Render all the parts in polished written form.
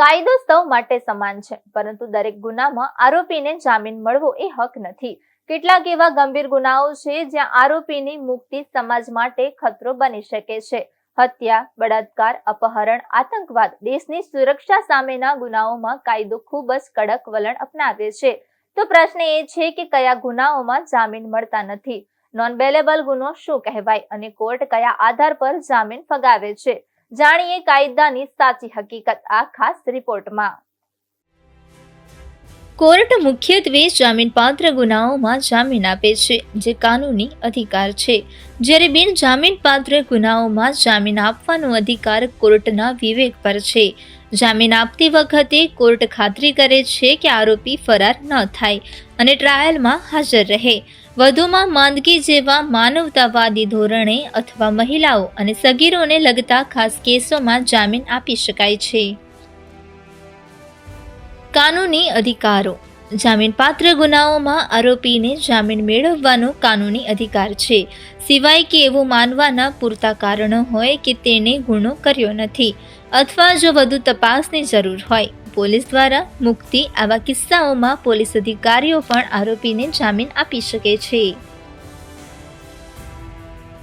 કાયદો સૌ માટે સમાન છે, પરંતુ દરેક ગુનામાં આરોપીને જામીન મળવો એ હક નથી. કેટલાક એવા ગંભીર ગુનાઓ છે જ્યાં આરોપીની મુક્તિ સમાજ માટે ખતરો બની શકે છે. હત્યા, બળાત્કાર, અપહરણ, આતંકવાદ, દેશની સુરક્ષા સામેના ગુનાઓમાં કાયદો ખૂબ જ કડક વલણ અપનાવે છે. તો પ્રશ્ન એ છે કે કયા ગુનાઓમાં જામીન મળતા નથી? નોન બેલેબલ ગુનો શું કહેવાય અને કોર્ટ કયા આધાર પર જામીન ફગાવે છે? જાણીએ કાયદાની સાચી હકીકત આ ખાસ રિપોર્ટમાં. કોર્ટ મુખ્યત્વે જામીનપાત્ર ગુનાઓમાં જામીન આપે છે, જે કાનૂની અધિકાર છે. જ્યારે બિન જામીનપાત્ર ગુનાઓમાં જામીન આપવાનો અધિકાર કોર્ટના વિવેક પર છે. જામીન આપતી વખતે કોર્ટ ખાતરી કરે છે કે આરોપી ફરાર ન થાય અને ટ્રાયલમાં હાજર રહે. વધુમાં માંદગી જેવા માનવતાવાદી ધોરણે અથવા મહિલાઓ અને સગીરોને લગતા ખાસ કેસોમાં જામીન આપી શકાય છે. કાનૂની અધિકારો. જામીનપાત્ર ગુનાઓમાં આરોપીને જામીન મેળવવાનો કાનૂની અધિકાર છે, સિવાય કે એવું માનવાના પૂરતા કારણો હોય કે તેણે ગુનો કર્યો નથી અથવા જો વધુ તપાસની જરૂર હોય. પોલીસ દ્વારા મુક્તિ. આવા કિસ્સાઓમાં પોલીસ અધિકારીઓ પણ આરોપીને જામીન આપી શકે છે.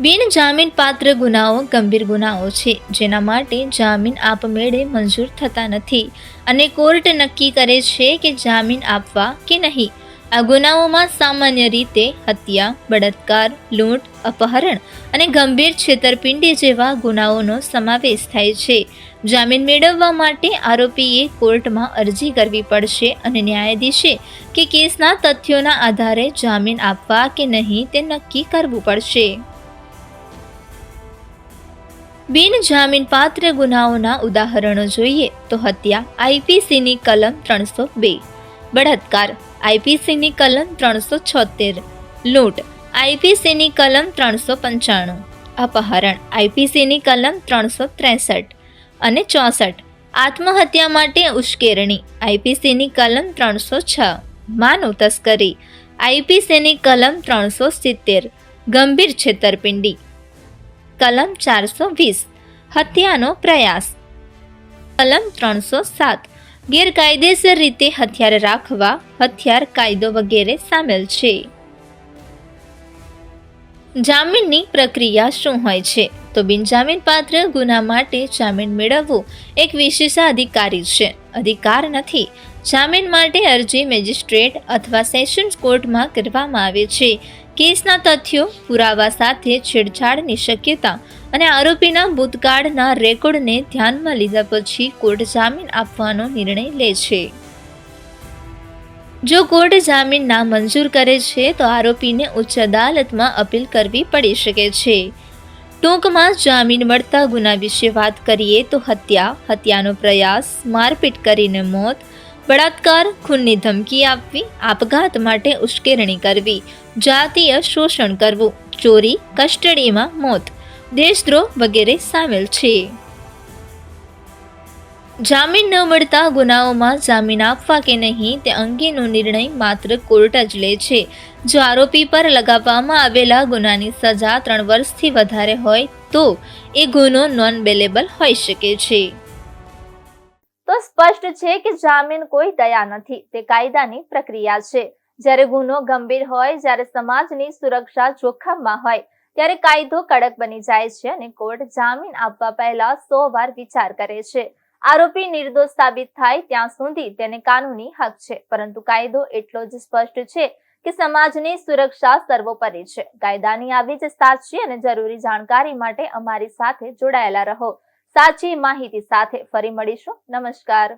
બિન જામીનપાત્ર ગુનાઓ ગંભીર ગુનાઓ છે જેના માટે જામીન આપમેળે મંજૂર થતા નથી અને કોર્ટ નક્કી કરે છે કે જામીન આપવા કે નહીં. આ ગુનાઓમાં સામાન્ય રીતે હત્યા, બળાત્કાર, લૂંટ, અપહરણ અને ગંભીર છેતરપિંડી જેવા ગુનાઓનો સમાવેશ થાય છે. જામીન મેળવવા માટે આરોપીએ કોર્ટમાં અરજી કરવી પડશે અને ન્યાયાધીશે કે કેસના તથ્યોના આધારે જામીન આપવા કે નહીં તે નક્કી કરવું પડશે. બિન જામીનપાત્ર ગુનાઓના ઉદાહરણો જોઈએ તો હત્યા આઈપીસીની કલમ 302, બળાત્કાર આઈપીસીની કલમ 376, લૂંટ આઈપીસીની કલમ 395, અપહરણ આઈપીસીની કલમ 363 અને 64, આત્મહત્યા માટે ઉશ્કેરણી આઈપીસીની કલમ 306, માનવ તસ્કરી આઈપીસીની કલમ 370, ગંભીર છેતરપિંડી કલમ 420, હત્યાનો પ્રયાસ કલમ 307, ગેરકાયદેસર રીતે હથિયાર રાખવા, હથિયાર કાયદો વગેરે સામેલ છે. જામીનની પ્રક્રિયા શું હોય છે? તો બિનજામીનપાત્ર ગુના માટે જામીન મેળવવું એક વિશેષાધિકારી છે, અધિકાર નથી. જામીન માટે અરજી મેજિસ્ટ્રેટ અથવા સેશન્સ કોર્ટમાં કરવામાં આવે છે. કેસના તથ્યો, પુરાવા સાથે છેડછાડની શક્યતા અને આરોપીના ભૂતકાળના રેકોર્ડને ધ્યાનમાં લીધા પછી કોર્ટ જામીન આપવાનો નિર્ણય લે છે. જો કોર્ટ જામીન ના મંજૂર કરે છે તો આરોપીને ઉચ્ચ અદાલતમાં અપીલ કરવી પડી શકે છે. ટૂંકમાં જામીન મળતા ગુના વિશે વાત કરીએ તો હત્યા, હત્યાનો પ્રયાસ, મારપીટ કરીને મોત, બળાત્કાર, ખૂનની ધમકી આપવી, આપઘાત માટે ઉશ્કેરણી કરવી, જાતીય શોષણ કરવું, ચોરી, કસ્ટડીમાં મોત, દેશદ્રોહ વગેરે સામેલ છે. જામીન ન મળતા ગુનાઓમાં જામીન આપવા કે નહીં તે અંગેનો નિર્ણય માત્ર કોર્ટ જ લે છે. જો આરોપી પર લગાવવામાં આવેલા ગુનાની સજા 3 વર્ષથી વધારે હોય તો એ ગુનો નોન બેલેબલ હોઈ શકે છે. તો સ્પષ્ટ છે કે જામીન કોઈ દયા નથી, તે કાયદાની પ્રક્રિયા છે. જ્યારે ગુનો ગંભીર હોય, જ્યારે સમાજની સુરક્ષા જોખમમાં હોય, ત્યારે કાયદો કડક બની જાય છે અને કોર્ટ જામીન આપવા પહેલા 100 વાર વિચાર કરે છે. આરોપી નિર્દોષ સાબિત થાય ત્યાં સુધી તેને કાનૂની હક છે, પરંતુ કાયદો એટલો જ સ્પષ્ટ છે કે સમાજની સુરક્ષા સર્વોપરી છે. કાયદાની આવી જ સાચી અને જરૂરી જાણકારી માટે અમારી સાથે જોડાયેલા રહો. સાચી માહિતી સાથે ફરી મળીશું. નમસ્કાર.